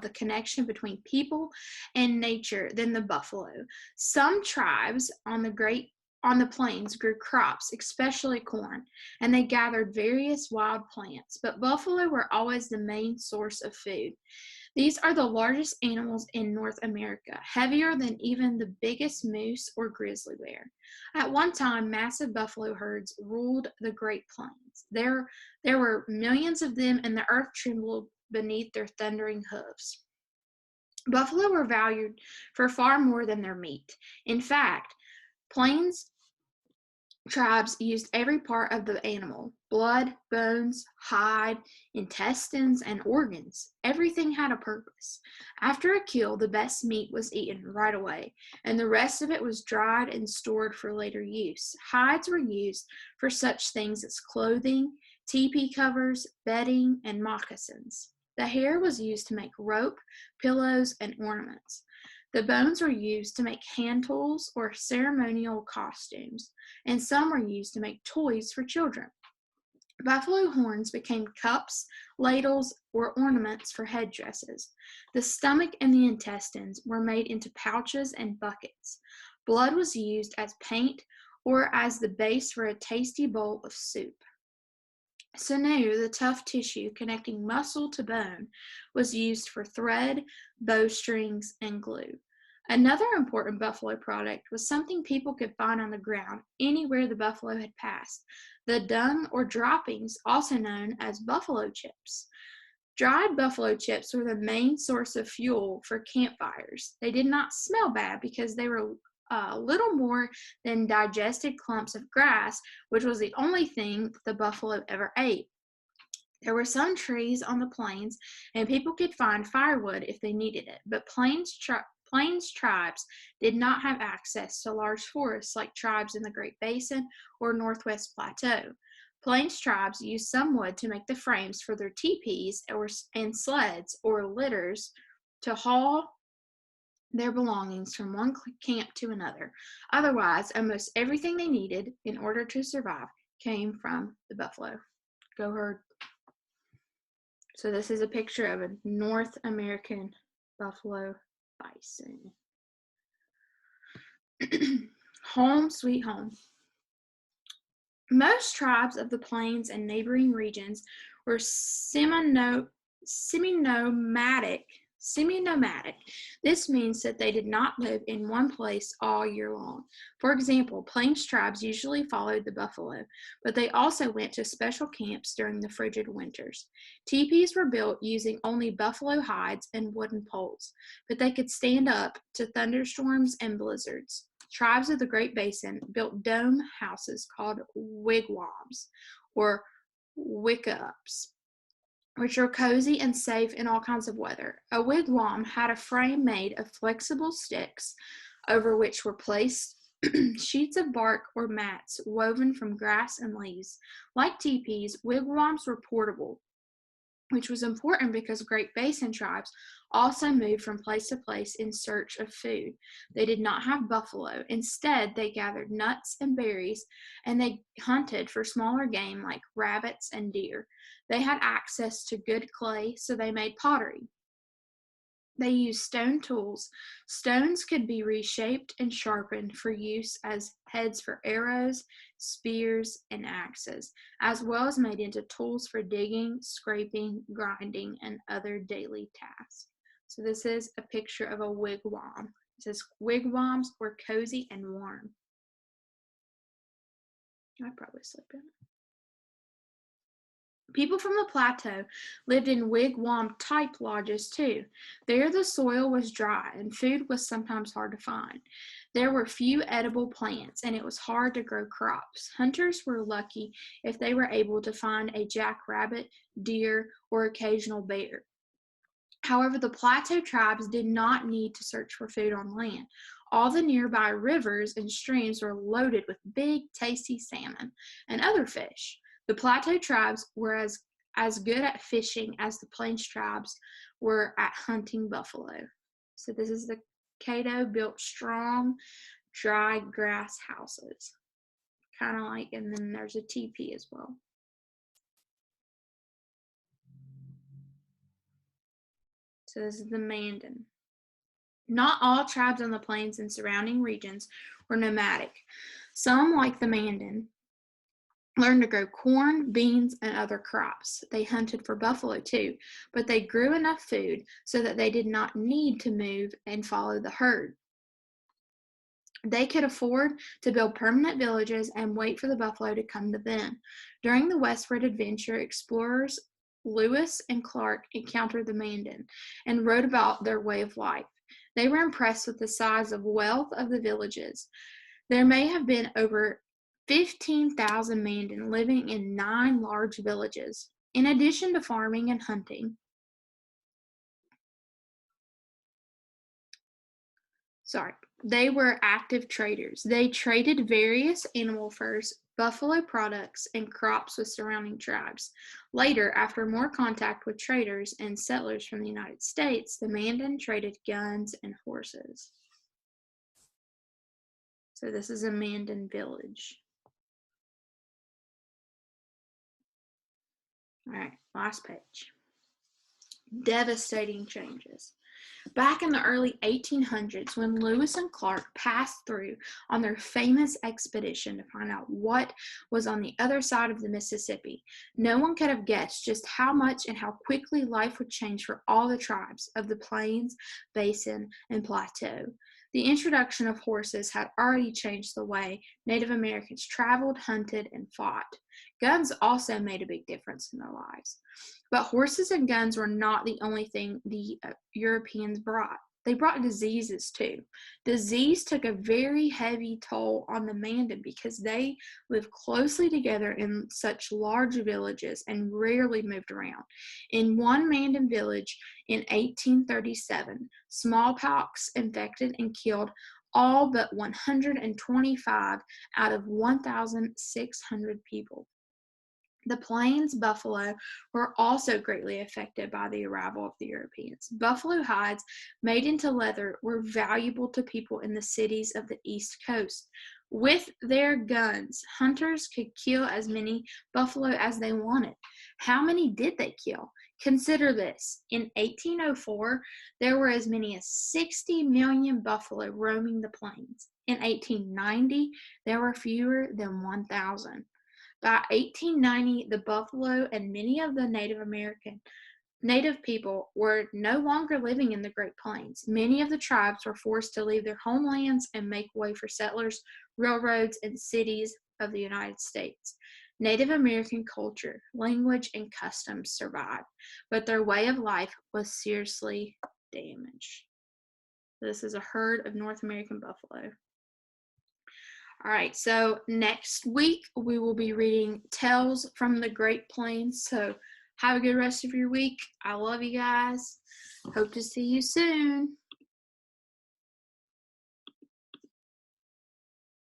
the connection between people and nature than the buffalo. Some tribes on the plains grew crops, especially corn, and they gathered various wild plants, but buffalo were always the main source of food. These are the largest animals in North America, heavier than even the biggest moose or grizzly bear. At one time, massive buffalo herds ruled the Great Plains. There were millions of them, and the earth trembled beneath their thundering hooves. Buffalo were valued for far more than their meat. In fact, plains tribes used every part of the animal: blood, bones, hide, intestines, and organs. Everything had a purpose. After a kill, the best meat was eaten right away, and the rest of it was dried and stored for later use. Hides were used for such things as clothing, teepee covers, bedding, and moccasins. The hair was used to make rope, pillows, and ornaments. The bones were used to make hand tools or ceremonial costumes, and some were used to make toys for children. Buffalo horns became cups, ladles, or ornaments for headdresses. The stomach and the intestines were made into pouches and buckets. Blood was used as paint or as the base for a tasty bowl of soup. Sinew, the tough tissue connecting muscle to bone, was used for thread, bowstrings, and glue. Another important buffalo product was something people could find on the ground anywhere the buffalo had passed: the dung or droppings, also known as buffalo chips. Dried buffalo chips were the main source of fuel for campfires. They did not smell bad because they were little more than digested clumps of grass, which was the only thing the buffalo ever ate. There were some trees on the plains, and people could find firewood if they needed it, but plains tribes did not have access to large forests like tribes in the Great Basin or Northwest Plateau. Plains tribes used some wood to make the frames for their teepees and sleds or litters to haul their belongings from one camp to another. Otherwise, almost everything they needed in order to survive came from the buffalo. Go herd. So this is a picture of a North American buffalo bison. Home sweet home. Most tribes of the plains and neighboring regions were semi-nomadic. This means that they did not live in one place all year long. For example, plains tribes usually followed the buffalo, but they also went to special camps during the frigid winters. Teepees were built using only buffalo hides and wooden poles, but they could stand up to thunderstorms and blizzards. Tribes of the Great Basin built dome houses called wigwams or wickiups, which are cozy and safe in all kinds of weather. A wigwam had a frame made of flexible sticks over which were placed sheets of bark or mats woven from grass and leaves. Like teepees, wigwams were portable, which was important because Great Basin tribes also moved from place to place in search of food. They did not have buffalo. Instead, they gathered nuts and berries, and they hunted for smaller game like rabbits and deer. They had access to good clay, so they made pottery. They used stone tools. Stones could be reshaped and sharpened for use as heads for arrows, spears, and axes, as well as made into tools for digging, scraping, grinding, and other daily tasks. So this is a picture of a wigwam. It says wigwams were cozy and warm. I'd probably sleep in it. People from the plateau lived in wigwam-type lodges too. There the soil was dry and food was sometimes hard to find. There were few edible plants and it was hard to grow crops. Hunters were lucky if they were able to find a jackrabbit, deer, or occasional bear. However, the plateau tribes did not need to search for food on land. All the nearby rivers and streams were loaded with big, tasty salmon and other fish. The plateau tribes were as good at fishing as the plains tribes were at hunting buffalo. So this is the Caddo built strong, dry grass houses. Kind of like, and then there's a teepee as well. So this is the Mandan. Not all tribes on the plains and surrounding regions were nomadic. Some, like the Mandan, learned to grow corn, beans, and other crops. They hunted for buffalo too, but they grew enough food so that they did not need to move and follow the herd. They could afford to build permanent villages and wait for the buffalo to come to them. During the westward adventure, explorers Lewis and Clark encountered the Mandan and wrote about their way of life. They were impressed with the size of wealth of the villages. There may have been over 15,000 Mandan living in 9 large villages. In addition to farming and hunting, they were active traders. They traded various animal furs, buffalo products, and crops with surrounding tribes. Later, after more contact with traders and settlers from the United States, the Mandan traded guns and horses. So this is a Mandan village. All right, last page. Devastating changes. Back in the early 1800s, when Lewis and Clark passed through on their famous expedition to find out what was on the other side of the Mississippi, no one could have guessed just how much and how quickly life would change for all the tribes of the Plains, Basin, and Plateau. The introduction of horses had already changed the way Native Americans traveled, hunted, and fought. Guns also made a big difference in their lives. But horses and guns were not the only thing the Europeans brought. They brought diseases too. Disease took a very heavy toll on the Mandan because they lived closely together in such large villages and rarely moved around. In one Mandan village in 1837, smallpox infected and killed all but 125 out of 1,600 people. The plains buffalo were also greatly affected by the arrival of the Europeans. Buffalo hides made into leather were valuable to people in the cities of the East Coast. With their guns, hunters could kill as many buffalo as they wanted. How many did they kill? Consider this. In 1804, there were as many as 60 million buffalo roaming the plains. In 1890, there were fewer than 1,000. By 1890, the buffalo and many of the Native people were no longer living in the Great Plains. Many of the tribes were forced to leave their homelands and make way for settlers, railroads, and cities of the United States. Native American culture, language, and customs survived, but their way of life was seriously damaged. This is a herd of North American buffalo. All right, so next week we will be reading Tales from the Great Plains. So have a good rest of your week. I love you guys. Hope to see you soon.